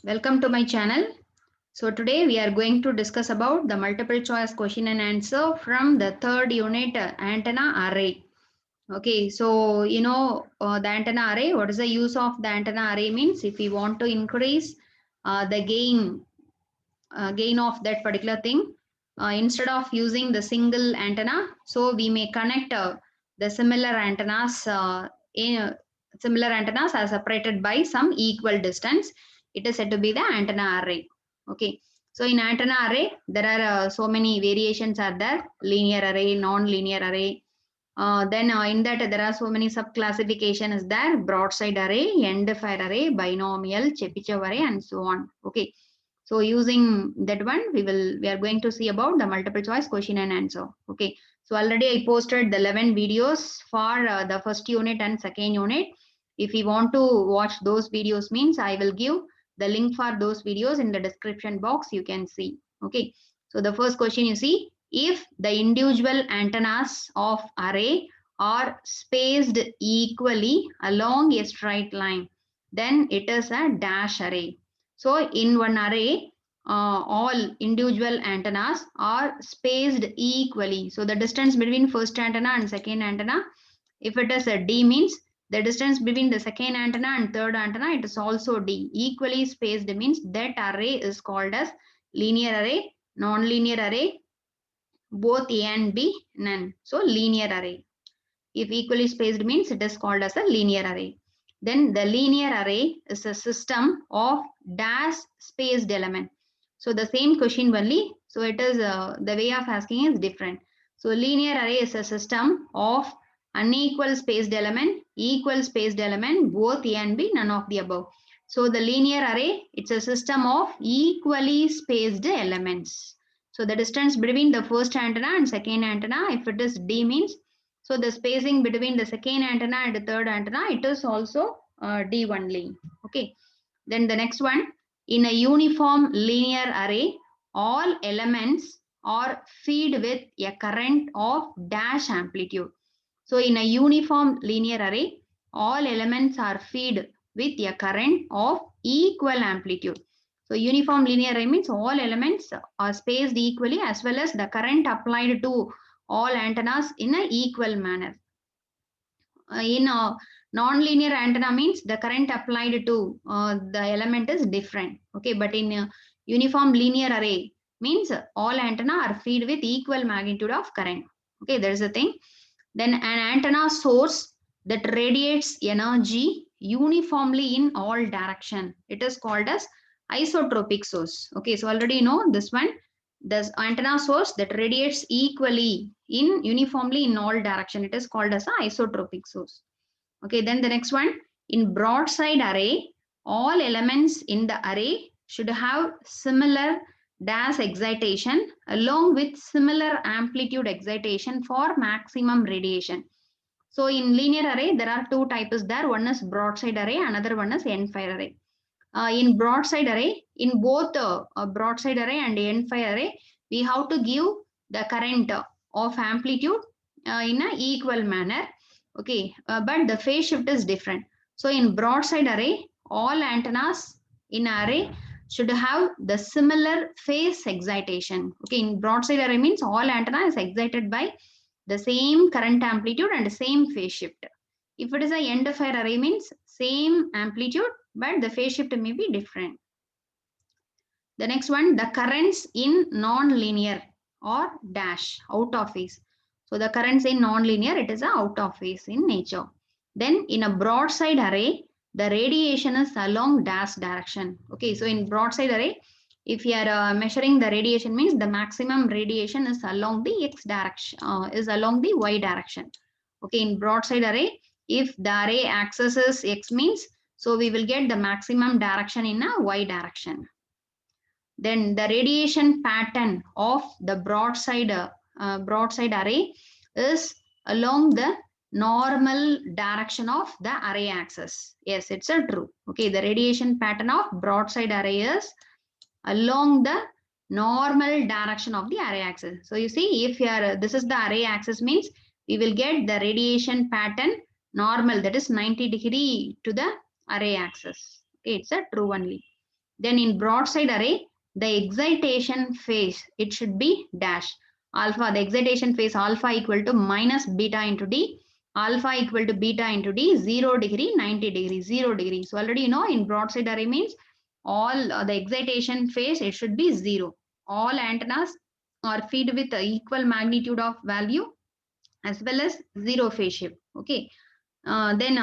Welcome to my channel. So today we are going to discuss about the multiple choice question and answer from the third unit antenna array. Okay, so the antenna array, what is the use of the antenna array means if we want to increase the gain of that particular thing, instead of using the single antenna, so we may connect the similar antennas are separated by some equal distance. It is said to be the antenna array. Okay, so in antenna array there are so many variations are there: linear array, non-linear array. Then in that there are so many sub classification is there: broadside array, end fire array, binomial, Chebyshev array, and so on. Okay, so using that one, we are going to see about the multiple choice question and answer. Okay. So already I posted the 11 videos for the first unit and second unit. If you want to watch those videos means I will give the link for those videos in the description box. You can see. Okay. So the first question you see, if the individual antennas of array are spaced equally along a straight line, then it is a dash array. So in one array, all individual antennas are spaced equally. So the distance between first antenna and second antenna, if it is a D means the distance between the second antenna and third antenna, it is also D. Equally spaced means that array is called as linear array, non-linear array, both A and B, none. So linear array. If equally spaced means it is called as a linear array. Then the linear array is a system of dash spaced element. So the same question only. So it is the way of asking is different. So linear array is a system of unequal spaced element, equal spaced element, both A and B, none of the above. So the linear array, it's a system of equally spaced elements. So the distance between the first antenna and second antenna, if it is D means, so the spacing between the second antenna and the third antenna, it is also D only. Okay. Then the next one, in a uniform linear array, all elements are fed with a current of dash amplitude. So in a uniform linear array, all elements are fed with a current of equal amplitude. So uniform linear array means all elements are spaced equally as well as the current applied to all antennas in an equal manner. In a non-linear antenna means the current applied to the element is different. Okay, but in a uniform linear array means all antenna are fed with equal magnitude of current. Okay, there is a thing. Then an antenna source that radiates energy uniformly in all direction, it is called as isotropic source. Okay, so already you know this one. The antenna source that radiates equally in uniformly in all direction, it is called as an isotropic source. Okay, then the next one, in broadside array, all elements in the array should have similar dash excitation along with similar amplitude excitation for maximum radiation. So in linear array, there are two types there. One is broadside array, another one is end fire array. In broadside array, in both broadside array and end fire array, we have to give the current of amplitude in an equal manner. Okay, but the phase shift is different. So in broadside array, all antennas in array should have the similar phase excitation. Okay, in broadside array means all antenna is excited by the same current amplitude and same phase shift. If it is a end fire array means same amplitude, but the phase shift may be different. The next one, the currents in non-linear or dash, out of phase. So the currents in non-linear, it is a out of phase in nature. Then in a broadside array, the radiation is along dash direction. Okay, so in broadside array, if you are measuring the radiation means the maximum radiation is along the x direction, is along the y direction. Okay, in broadside array, if the array axis is x means, so we will get the maximum direction in a y direction. Then the radiation pattern of the broadside array is along the normal direction of the array axis. Yes, it's a true. Okay, the radiation pattern of broadside array is along the normal direction of the array axis. So you see, if this is the array axis means we will get the radiation pattern normal, that is 90 degree to the array axis. Okay, it's a true only. Then in broadside array, the excitation phase, it should be dash. Alpha, the excitation phase alpha equal to minus beta into D. Alpha equal to beta into D, 0 degree, 90 degree, 0 degree. So already you know in broadside array means all the excitation phase, it should be 0. All antennas are fed with equal magnitude of value as well as 0 phase shift. Okay. Then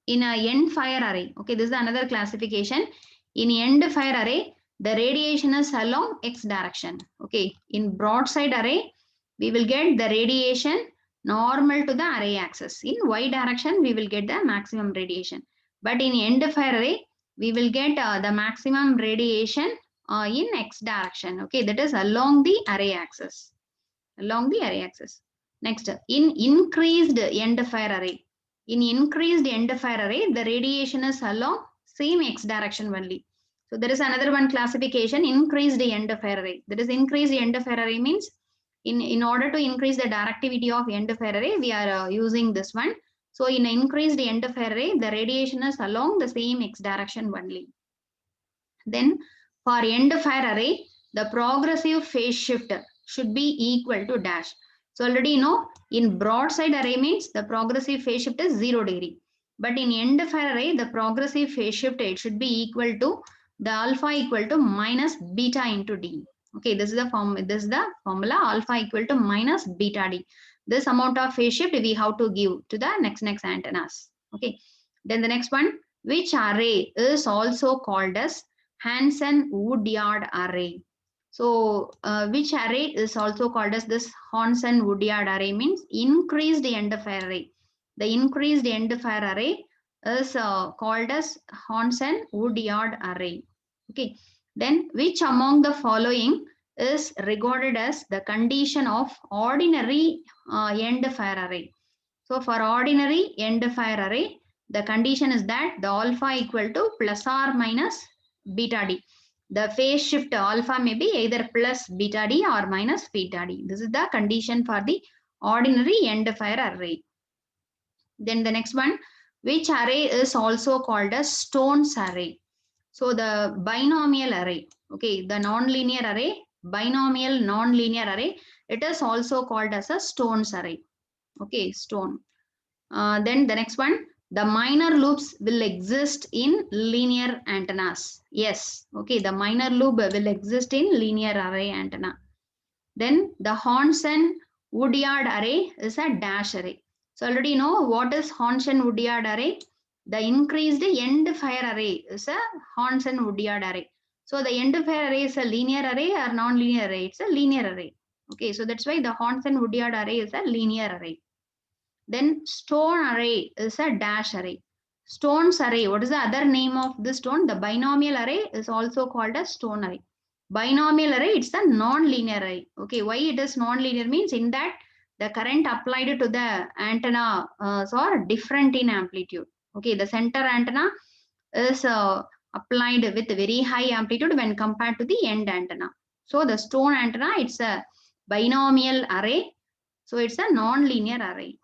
in a end fire array, okay, this is another classification. In end fire array, the radiation is along x direction. Okay, in broadside array, we will get the radiation normal to the array axis. In y direction, we will get the maximum radiation. But in end fire array, we will get the maximum radiation in x direction. Okay, that is along the array axis. Along the array axis. Next, in increased end fire array. In increased end fire array, the radiation is along same x direction only. So there is another one classification, increased end fire array. That is increased end fire array means in order to increase the directivity of end fire array, we are using this one. So in increased end fire array, the radiation is along the same x direction only. Then for end fire array, the progressive phase shift should be equal to dash. So already you know in broadside array means the progressive phase shift is 0 degree. But in end fire array, the progressive phase shift, it should be equal to the alpha equal to minus beta into D. Okay, this is the formula alpha equal to minus beta D. This amount of phase shift we have to give to the next antennas. Okay, then the next one, which array is also called as Hansen-Woodyard array. So which array is also called as this Hansen-Woodyard array means increased end fire array. The increased end fire array is called as Hansen-Woodyard array. Okay. Then which among the following is regarded as the condition of ordinary end fire array? So for ordinary end fire array, the condition is that the alpha equal to plus or minus beta D. The phase shift alpha may be either plus beta D or minus beta D. This is the condition for the ordinary end fire array. Then the next one, which array is also called as Stone's array? So the binomial array, okay, the nonlinear array, binomial nonlinear array, it is also called as a Stone's array. Okay, stone. Then the next one, the minor loops will exist in linear antennas. Yes, okay, the minor loop will exist in linear array antenna. Then the Hansen-Woodyard array is a dash array. So already you know what is Hansen-Woodyard array. The increased end fire array is a Hansen-Woodyard array. So the end fire array is a linear array or non-linear array. It's a linear array. Okay, so that's why the Hansen-Woodyard array is a linear array. Then stone array is a dash array. Stones array, what is the other name of this stone? The binomial array is also called a stone array. Binomial array, it's a non-linear array. Okay, why it is non-linear means in that the current applied to the antenna are different in amplitude. Okay, the center antenna is applied with very high amplitude when compared to the end antenna. So the stone antenna, it's a binomial array. So it's a non-linear array.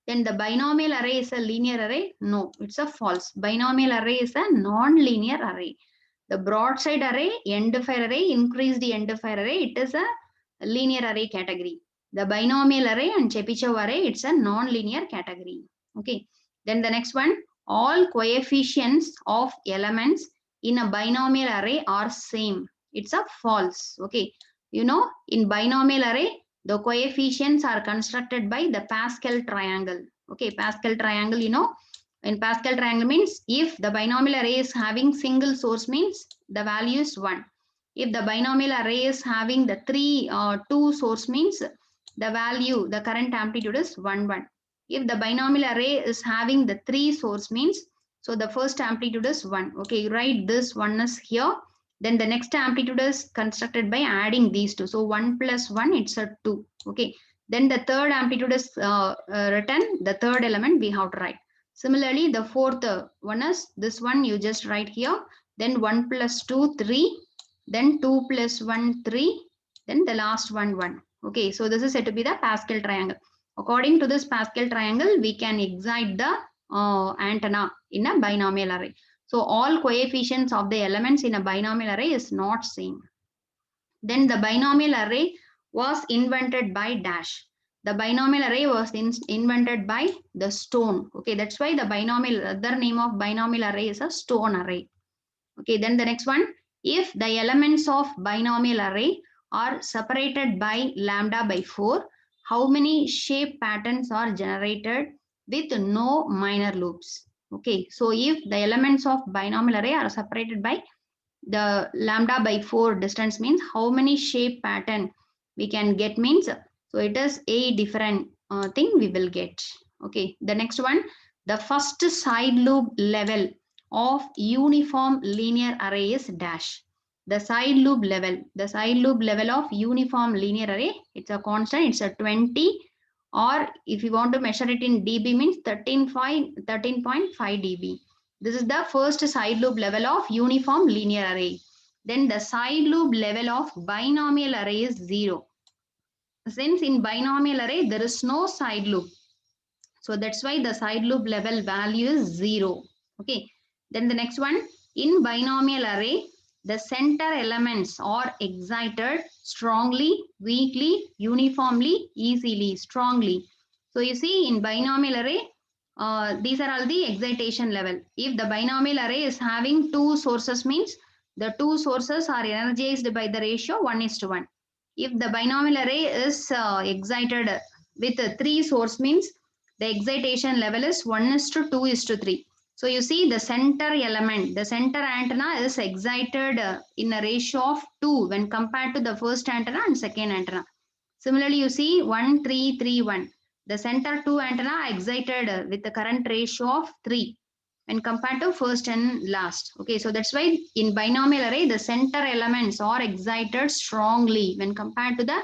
Then the binomial array is a linear array? No, it's a false. Binomial array is a non-linear array. The broadside array, end fire array, increased end fire array, it is a linear array category. The binomial array and Chebyshev array, it's a non-linear category. Okay. Then the next one, all coefficients of elements in a binomial array are same. It's a false. Okay. You know, in binomial array, the coefficients are constructed by the Pascal triangle. Okay, Pascal triangle, you know, in Pascal triangle means if the binomial array is having single source means the value is 1. If the binomial array is having the 2 source means the value, the current amplitude is 1, 1. If the binomial array is having the 3 source means, so the first amplitude is 1. Okay, you write this one is here. Then the next amplitude is constructed by adding these two. So 1 plus 1, it's a 2. Okay. Then the third amplitude is written, the third element we have to write. Similarly, the fourth one is this one you just write here. Then 1 plus 2, 3. Then 2 plus 1, 3. Then the last one, 1. Okay. So this is said to be the Pascal triangle. According to this Pascal triangle, we can excite the antenna in a binomial array. So all coefficients of the elements in a binomial array is not same. Then the binomial array was invented by dash. The binomial array was invented by the stone. Okay, that's why the binomial, other name of binomial array is a stone array. Okay, then the next one, if the elements of binomial array are separated by lambda by 4, how many shape patterns are generated with no minor loops? Okay, so if the elements of binomial array are separated by the lambda by 4 distance means how many shape pattern we can get means, so it is a different thing we will get. Okay, the next one, the first side loop level of uniform linear array is dash. The side loop level of uniform linear array, it's a constant, it's a 20, or if you want to measure it in dB means 13.5 dB. This is the first side loop level of uniform linear array. Then the side loop level of binomial array is 0. Since in binomial array there is no side loop, so that's why the side loop level value is 0. Okay. Then the next one, in binomial array, the center elements are excited strongly, weakly, uniformly, easily, strongly. So you see in binomial array, these are all the excitation level. If the binomial array is having two sources means the two sources are energized by the ratio 1:1. If the binomial array is excited with three source means the excitation level is 1:2:3. So you see the center element, the center antenna is excited in a ratio of 2 when compared to the first antenna and second antenna. Similarly, you see 1, 3, 3, 1. The center 2 antenna excited with the current ratio of 3 when compared to first and last. Okay, so that's why in binomial array, the center elements are excited strongly when compared to the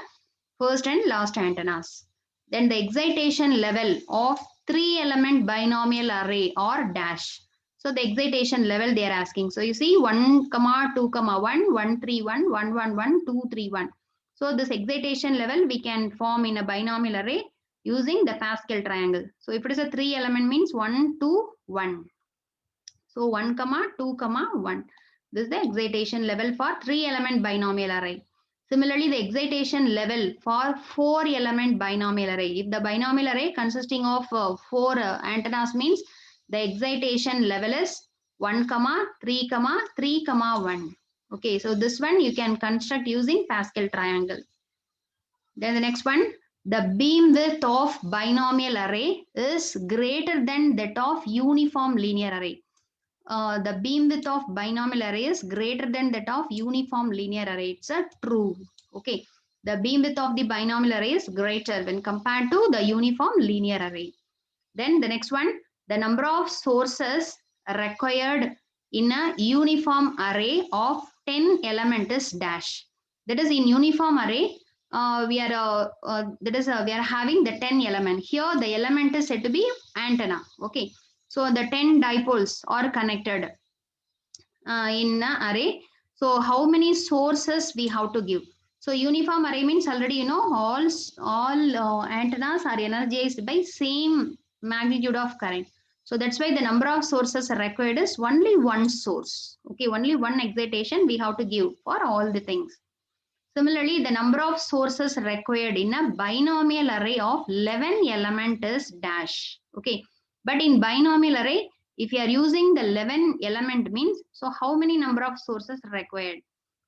first and last antennas. Then the excitation level of 3-element binomial array or dash. So the excitation level they are asking. So you see 1, 2, 1, 1, 3, 1, 1, 1, 1, 2, 3, 1. So this excitation level we can form in a binomial array using the Pascal triangle. So if it is a 3-element means 1, 2, 1. So 1, 2, 1. This is the excitation level for 3-element binomial array. Similarly, the excitation level for 4-element binomial array. If the binomial array consisting of 4 antennas means the excitation level is 1, 3, 3, 1. Okay, so this one you can construct using Pascal triangle. Then the next one, the beam width of binomial array is greater than that of uniform linear array. The beam width of binomial array is greater than that of uniform linear array. It's a true. Okay. The beam width of the binomial array is greater when compared to the uniform linear array. Then the next one, the number of sources required in a uniform array of 10 element is dash. That is in uniform array, we are having the 10 element. Here the element is said to be antenna. Okay. So the 10 dipoles are connected in an array. So how many sources we have to give? So uniform array means already you know all antennas are energized by same magnitude of current. So that's why the number of sources required is only one source. Okay, only one excitation we have to give for all the things. Similarly, the number of sources required in a binomial array of 11 element is dash. Okay, but in binomial array, if you are using the 11 element means, so how many number of sources required?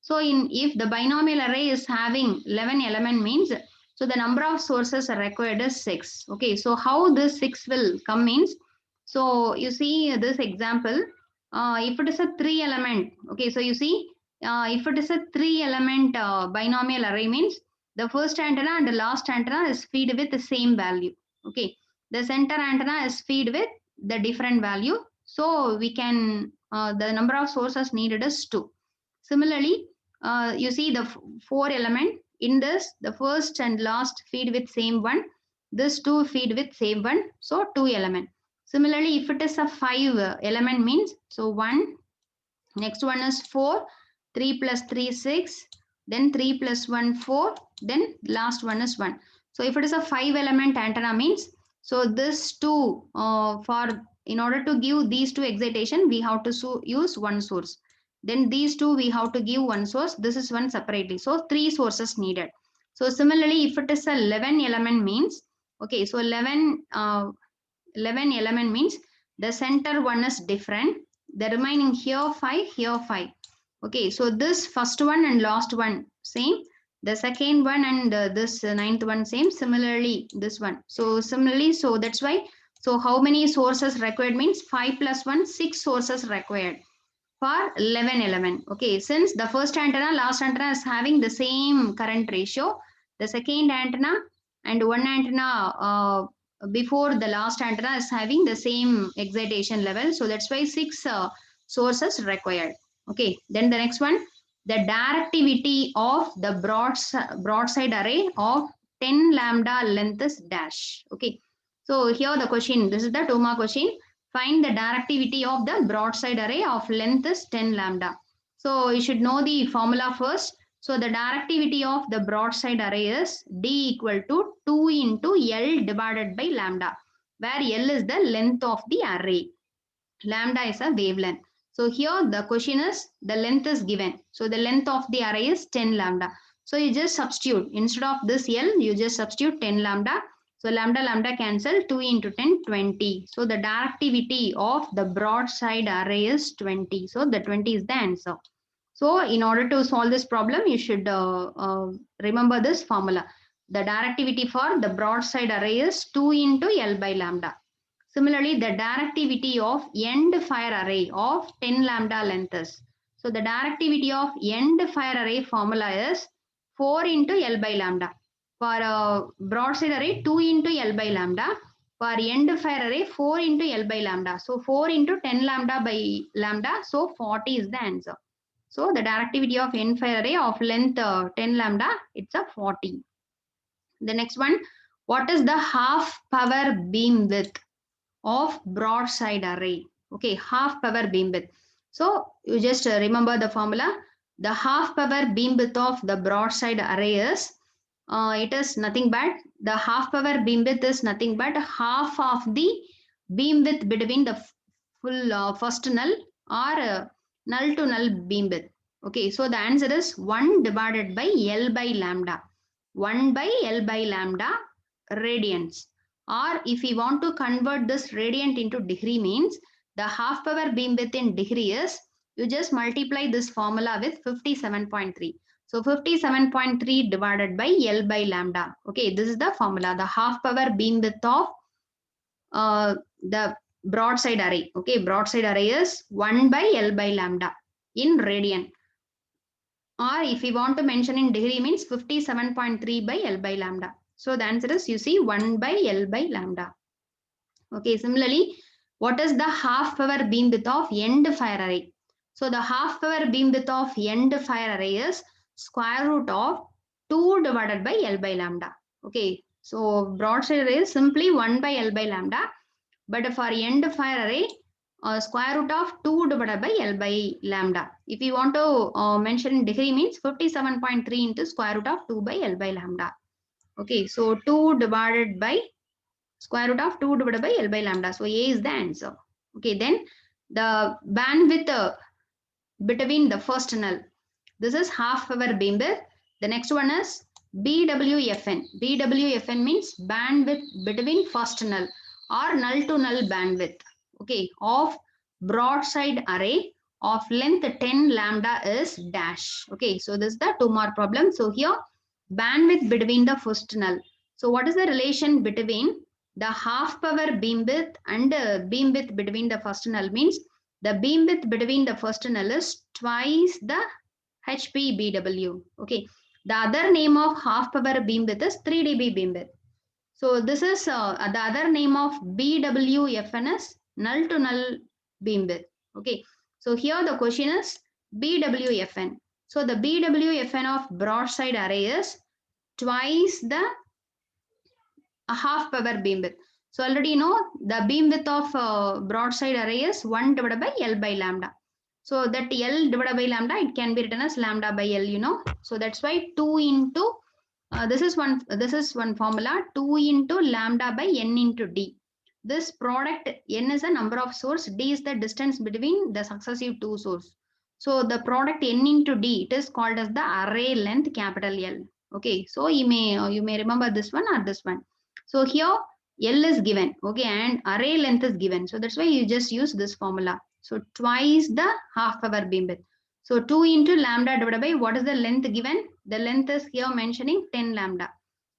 So if the binomial array is having 11 element means, so the number of sources required is 6. Okay, so how this 6 will come means, so you see this example, if it is a 3 element, okay, so you see if it is a 3-element binomial array means the first antenna and the last antenna is fed with the same value. Okay, the center antenna is fed with the different value. So we can the number of sources needed is 2. Similarly, you see the 4-element in this, the first and last feed with same one. This 2 feed with same one. So 2 element. Similarly, if it is a 5 element means, so 1, next one is 4, 3 plus 3, 6, then 3 plus 1, 4, then last one is 1. So if it is a 5-element antenna means, so this 2 for in order to give these two excitation, we have to use one source. Then these two we have to give one source. This is one separately. So 3 sources needed. So similarly, if it is a 11 element means, okay, so 11 element means the center one is different. The remaining here 5, here 5. Okay, so this first one and last one same. The second one and this ninth one same. Similarly, this one. So similarly, so that's why. So how many sources required means 5 plus 1, 6 sources required for 11 element. Okay, since the first antenna, last antenna is having the same current ratio, the second antenna and one antenna before the last antenna is having the same excitation level. So that's why 6 sources required. Okay, then the next one, the directivity of the broadside array of 10 lambda length is dash. Okay, so here the question, this is the 2 mark question. Find the directivity of the broadside array of length is 10 lambda. So you should know the formula first. So the directivity of the broadside array is D equal to 2 into L divided by lambda, where L is the length of the array. Lambda is a wavelength. So here the question is the length is given. So the length of the array is 10 lambda. So you just substitute. Instead of this L, you just substitute 10 lambda. So lambda cancel, 2 into 10, 20. So the directivity of the broadside array is 20. So the 20 is the answer. So in order to solve this problem, you should remember this formula. The directivity for the broadside array is 2 into L by lambda. Similarly, the directivity of end fire array of 10 lambda length is. So the directivity of end fire array formula is 4 into L by lambda. For broadside array, 2 into L by lambda. For end fire array, 4 into L by lambda. So 4 into 10 lambda by lambda. So 40 is the answer. So the directivity of end fire array of length 10 lambda, it's a 40. The next one, what is the half power beam width of broadside array? Okay, half power beam width. So you just remember the formula. The half power beam width of the broadside array is, it is nothing but, the half power beam width is nothing but half of the beam width between the full first null or null to null beam width. Okay, so the answer is 1 divided by L by lambda. 1 by L by lambda radians. Or if we want to convert this radiant into degree means, the half power beam width in degree is, you just multiply this formula with 57.3. So 57.3 divided by L by lambda. Okay, this is the formula. The half power beam width of the broadside array. Okay, broadside array is 1 by L by lambda in radian. Or if we want to mention in degree means 57.3 by L by lambda. So the answer is, you see, 1 by L by lambda. Okay, similarly, what is the half power beam width of end fire array? So the half power beam width of end fire array is square root of 2 divided by L by lambda. Okay, so broadside array is simply 1 by L by lambda. But for end fire array, square root of 2 divided by L by lambda. If you want to mention in degree means 57.3 into square root of 2 by L by lambda. Okay, so 2 divided by square root of 2 divided by L by lambda. So A is the answer. Okay, then the bandwidth between the first null. This is half power beam width. The next one is BWFN. BWFN means bandwidth between first null or null to null bandwidth. Okay, of broadside array of length 10 lambda is dash. Okay, so this is the 2 mark problem. So here bandwidth between the first null. So what is the relation between the half power beam width and beam width between the first null means, the beam width between the first null is twice the HPBW. Okay, the other name of half power beam width is 3 dB beam width. So this is the other name of BWFN is null to null beam width. Okay, so here the question is BWFN. So the BWFN of broadside array is twice the half power beam width. So already you know the beam width of broadside array is 1 divided by L by lambda. So that L divided by lambda, it can be written as lambda by L, you know. So that's why 2 into this is one formula, 2 into lambda by N into D. This product n is the number of source, d is the distance between the successive two source. So the product n into d, it is called as the array length capital L. Okay, so you may remember this one or this one. So here L is given, okay, and array length is given. So that's why you just use this formula. So twice the half power beam width. So 2 into lambda divided by what is the length given? The length is here mentioning 10 lambda.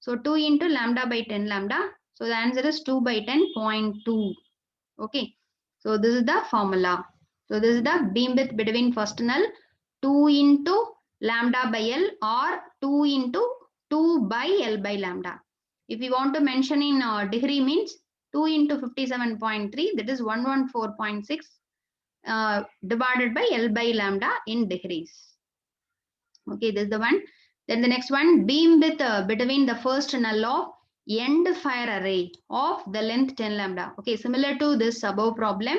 So 2 into lambda by 10 lambda. So the answer is 2 by 10.2. Okay. So this is the formula. So this is the beam width between first null 2 into lambda by L or 2 into 2 by L by lambda. If you want to mention in degree means 2 into 57.3, that is 114.6 divided by L by lambda in degrees. Okay, this is the one. Then the next one, beam width between the first null of end fire array of the length 10 lambda. Okay, similar to this above problem,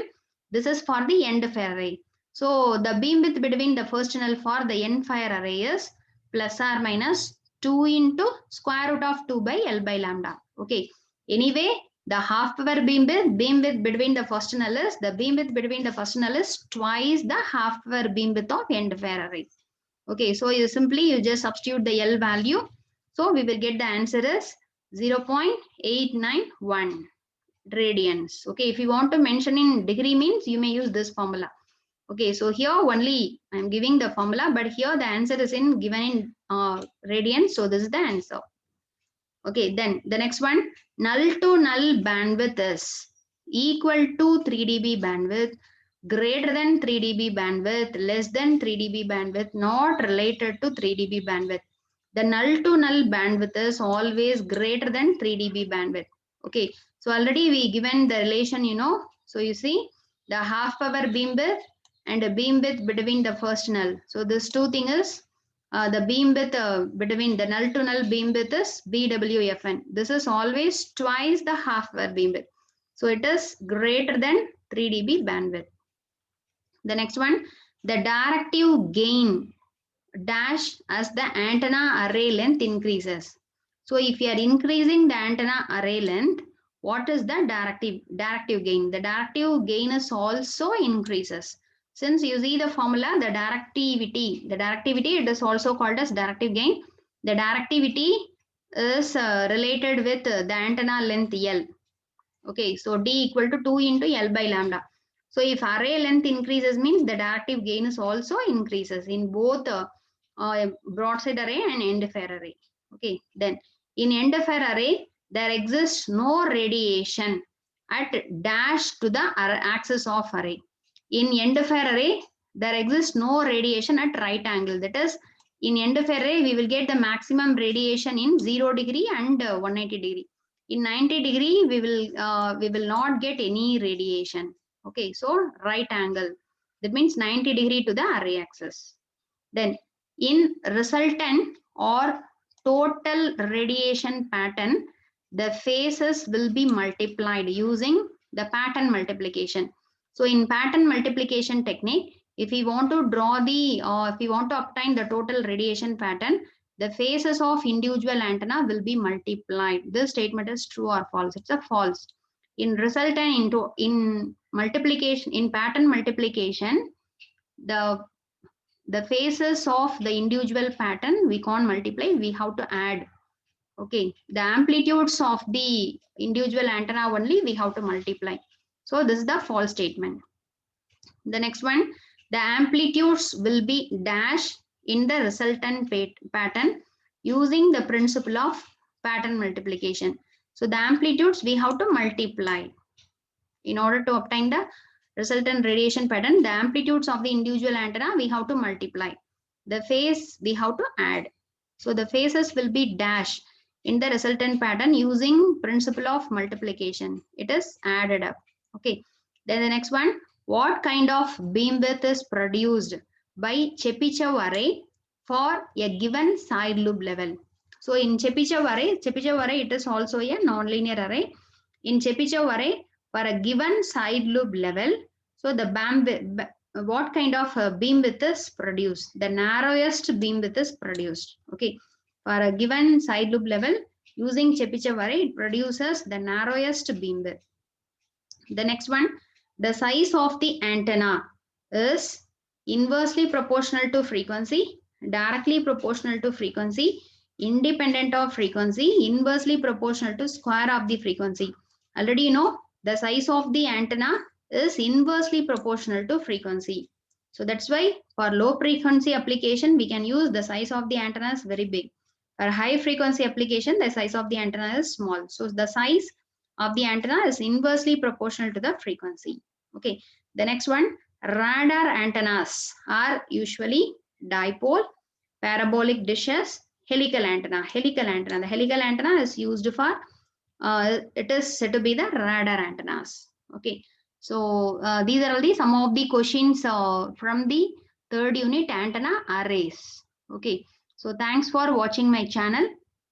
this is for the end fire array. So the beam width between the first null for the end fire array is plus or minus 2 into square root of 2 by L by lambda. Okay, anyway, the half power beam width between the first null is, the beam width between the first null is twice the half power beam width of end fire array. Okay, so you just substitute the L value. So we will get the answer is 0.891 radians. Okay, if you want to mention in degree means you may use this formula. Okay, so here only I am giving the formula, but here the answer is given in radians. So this is the answer. Okay, then the next one, null to null bandwidth is equal to 3 dB bandwidth, greater than 3 dB bandwidth, less than 3 dB bandwidth, not related to 3 dB bandwidth. The null to null bandwidth is always greater than 3 dB bandwidth. Okay, so already we given the relation, So you see the half power beam width and a beam width between the first null. So this two thing is the beam width between the null to null beam width is BWFN. This is always twice the half power beam width. So it is greater than 3 dB bandwidth. The next one, the directive gain dash as the antenna array length increases. So if you are increasing the antenna array length, what is the directive gain? The directive gain is also increases. Since you see the formula, the directivity, it is also called as directive gain. The directivity is related with the antenna length L. Okay, so D equal to 2 into L by lambda. So if array length increases means the directive gain is also increases in both broadside array and end fire array. Okay, then in end fire array, there exists no radiation at dash to the axis of array. In end fire array, there exists no radiation at right angle. That is, in end fire array, we will get the maximum radiation in 0 degree and 180 degree. In 90 degree, we will not get any radiation. Okay, so right angle. That means 90 degree to the array axis. Then in resultant or total radiation pattern, the phases will be multiplied using the pattern multiplication. So in pattern multiplication technique, if we want to draw the, if we want to obtain the total radiation pattern, the phases of individual antenna will be multiplied. This statement is true or false? It's a false. In resultant, in multiplication, in pattern multiplication, the phases of the individual pattern we can't multiply, we have to add. Okay, the amplitudes of the individual antenna only we have to multiply. So this is the false statement. The next one, the amplitudes will be dash in the resultant pattern using the principle of pattern multiplication. So the amplitudes we have to multiply in order to obtain the resultant radiation pattern. The amplitudes of the individual antenna we have to multiply. The phase we have to add. So the phases will be dash in the resultant pattern using principle of multiplication. It is added up. Okay. Then the next one, what kind of beam width is produced by Chebyshev array for a given side lobe level? So in Chebyshev array, it is also a nonlinear array. In Chebyshev array, for a given side lobe level, so the what kind of beam width is produced? The narrowest beam width is produced. Okay, for a given side lobe level, using Chebyshev array, it produces the narrowest beam width. The next one, the size of the antenna is inversely proportional to frequency, directly proportional to frequency, independent of frequency, inversely proportional to square of the frequency. Already you know the size of the antenna is inversely proportional to frequency. So that's why for low frequency application, we can use the size of the antenna is very big. For high frequency application, the size of the antenna is small. So the size of the antenna is inversely proportional to the frequency. Okay. The next one, radar antennas are usually dipole, parabolic dishes, helical antenna. Helical antenna. The helical antenna is used for, it is said to be the radar antennas. Okay. So these are all the some of the questions from the third unit antenna arrays. Okay. So thanks for watching my channel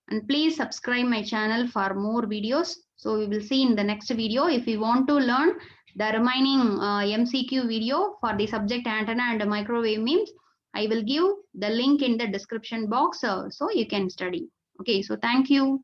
and please subscribe my channel for more videos. So we will see in the next video. If you want to learn the remaining MCQ video for the subject antenna and microwave memes, I will give the link in the description box so you can study. Okay, so thank you.